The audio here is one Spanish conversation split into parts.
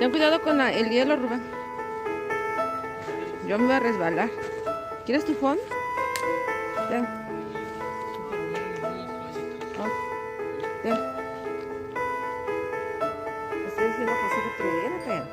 Ten cuidado con el hielo, Rubén. Yo me voy a resbalar. ¿Quieres tu phone? Ten. Oh, ten. Estoy diciendo que sí que te viene, pero...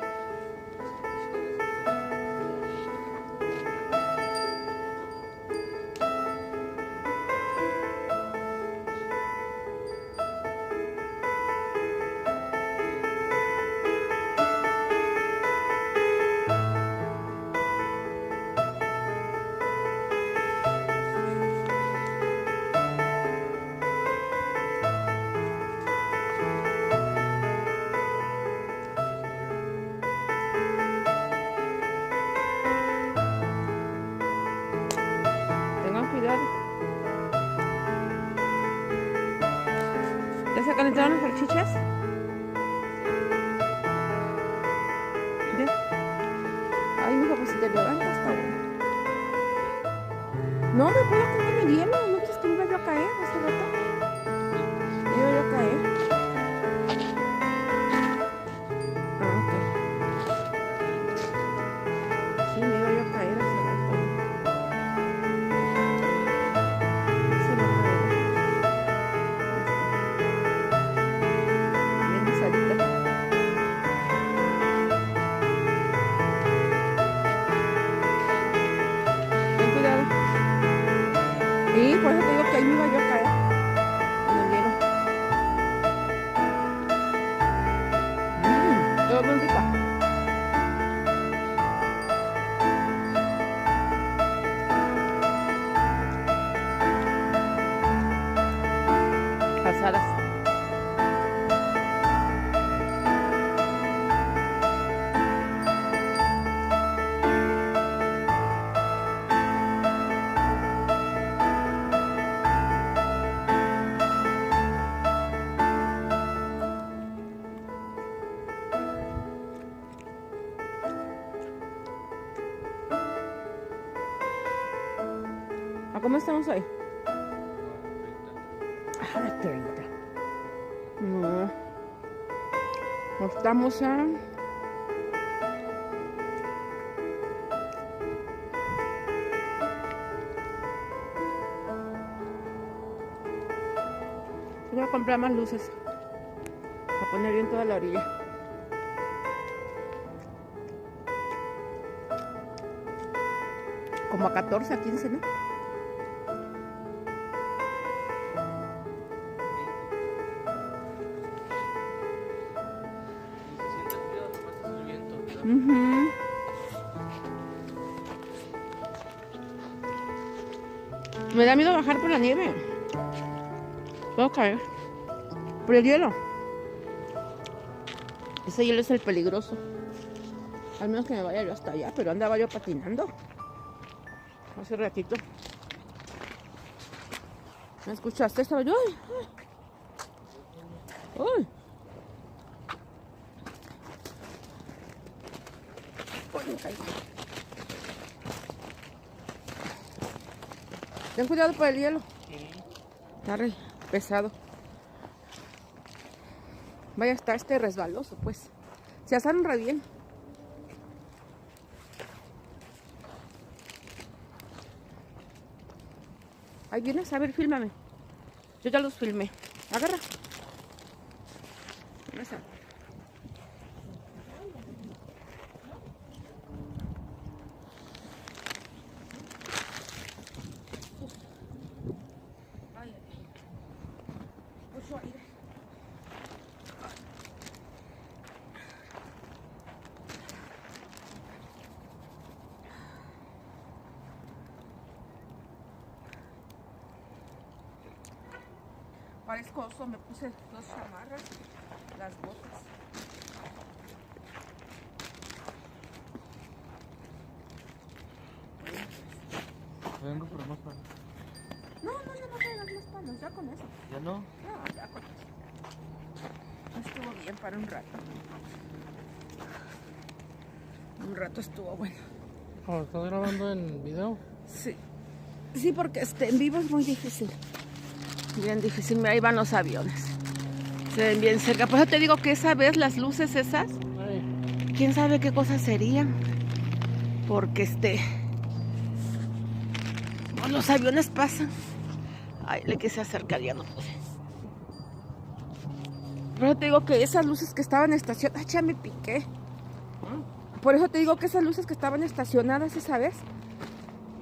Cuidado. ¿Ya se calentaron las salchichas? ¿Ya? Ay, mijo, pues si te levantas, está bueno. No, me puedo con el hielo. ¿No crees que me iba yo a caer hace rato? Me iba yo a caer. Ah, ok. Sí, me iba yo a caer hace rato. Sí, por eso te digo que ahí me iba yo a caer en el hielo. Todo bien rico. Pasadas. ¿A cómo estamos hoy? A las 30. No. Estamos a... Voy a comprar más luces para poner bien toda la orilla. Como a 14, a 15, ¿no? Me da miedo bajar por la nieve. Puedo caer por el hielo. Ese hielo es el peligroso. Al menos que me vaya yo hasta allá, pero andaba yo patinando hace ratito. ¿Me escuchaste? Estaba yo. ¡Ay! ¡Ay! ¡Ay! Me caigo. Ten cuidado por el hielo. Sí. Está pesado. Vaya a estar resbaloso, pues. Se asaron re bien. Ahí vienes, a ver, fílmame. Yo ya los filmé. Agarra. Parezco oso, me puse dos chamarras, las botas. Vengo por más palos. No traigas más palos, ya con eso. ¿Ya no? No, ya con eso. Estuvo bien para un rato. Un rato estuvo bueno. ¿Cómo estás grabando en video? Sí. Sí, porque en vivo es muy difícil. Bien difícil, ahí van los aviones. Se ven bien cerca. Por eso te digo que esa vez las luces esas quién sabe qué cosas serían. Porque pues los aviones pasan. Ay, le quise acercar, ya no pude. Pero te digo que esas luces que estaban estacionadas, ya me piqué. Por eso te digo que esas luces que estaban estacionadas esa vez,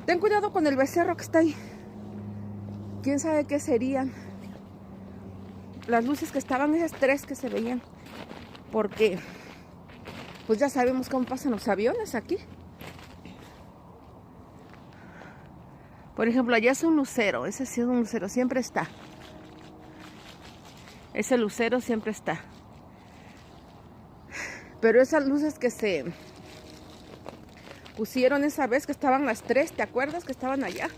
ten cuidado con el becerro que está ahí. Quién sabe qué serían. Las luces que estaban, esas tres que se veían. Porque pues ya sabemos cómo pasan los aviones aquí. Por ejemplo, allá es un lucero. Ese sí es un lucero, siempre está. Ese lucero siempre está. Pero esas luces que se pusieron esa vez, que estaban las tres, ¿te acuerdas? Que estaban allá,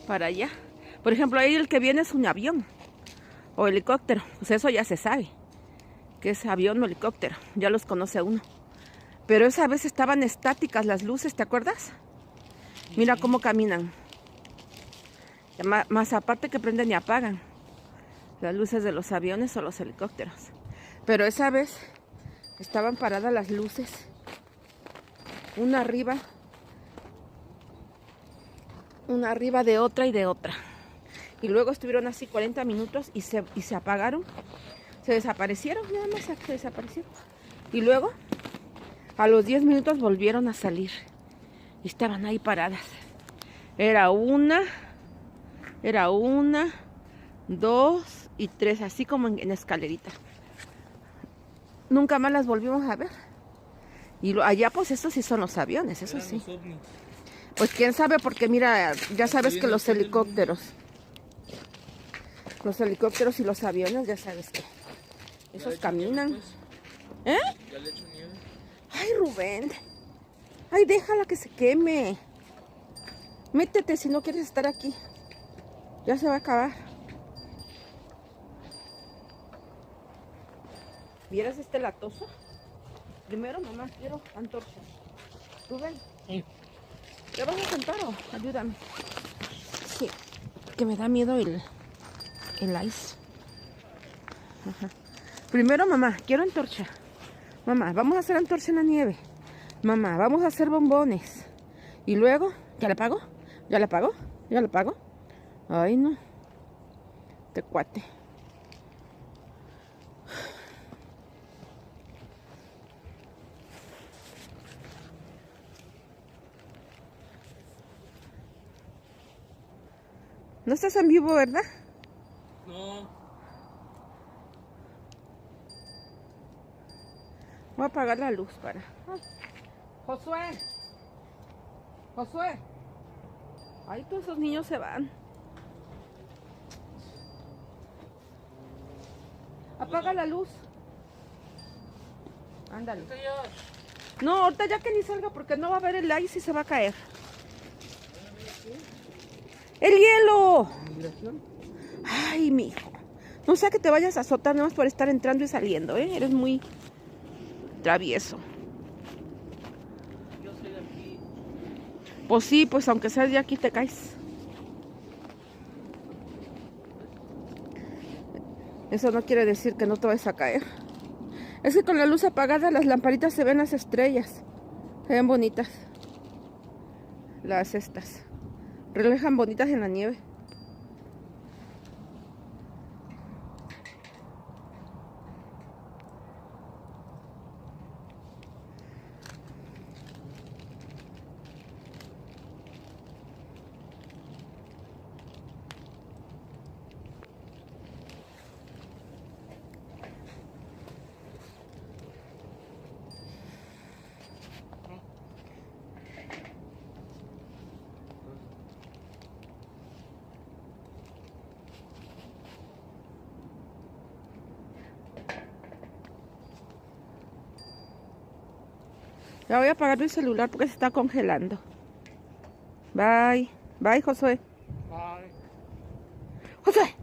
para allá. Por ejemplo, ahí el que viene es un avión o helicóptero. Pues eso ya se sabe, que es avión o helicóptero. Ya los conoce uno. Pero esa vez estaban estáticas las luces, ¿te acuerdas? Mira cómo caminan. Más aparte que prenden y apagan las luces de los aviones o los helicópteros. Pero esa vez estaban paradas las luces, una arriba de otra y de otra. Y luego estuvieron así 40 minutos y se apagaron. Se desaparecieron, nada más se desaparecieron. Y luego, a los 10 minutos volvieron a salir. Y estaban ahí paradas. Era una, 2 y 3, así como en escalerita. Nunca más las volvimos a ver. Y allá pues estos sí son los aviones, eso sí. Pues quién sabe, porque mira, ya sabes que los helicópteros y los aviones, ya sabes que esos caminan. ¿Eh? Ya le echo nieve. Ay, Rubén. Ay, déjala que se queme. Métete si no quieres estar aquí. Ya se va a acabar. ¿Vieras este latoso? Primero, mamá, quiero antorcha. Rubén, Sí. ¿te vas a sentar o ayúdame? Sí, que me da miedo el ice. Ajá. Primero, mamá, quiero antorcha. Mamá, vamos a hacer antorcha en la nieve. Mamá, vamos a hacer bombones. Y luego, ¿ya la pago? ¿Ya la pago? ¿Ya la pago? Ay, no. Te cuate. No estás en vivo, ¿verdad? No. Voy a apagar la luz para... Ay. Josué. Josué. Ay, todos esos niños se van. Apaga la luz. Ándale. No, ahorita ya que ni salga porque no va a haber el ice y se va a caer. ¡El hielo! Ay, mijo. No sea que te vayas a azotar nada más por estar entrando y saliendo, ¿eh? Eres muy travieso. Yo soy de aquí. Pues sí, pues aunque seas de aquí te caes. Eso no quiere decir que no te vayas a caer. Es que con la luz apagada las lamparitas se ven las estrellas. Se ven bonitas. Las estas. Reflejan bonitas en la nieve. Ya voy a apagar mi celular porque se está congelando. Bye. Bye, Josué. Bye. ¡Josué!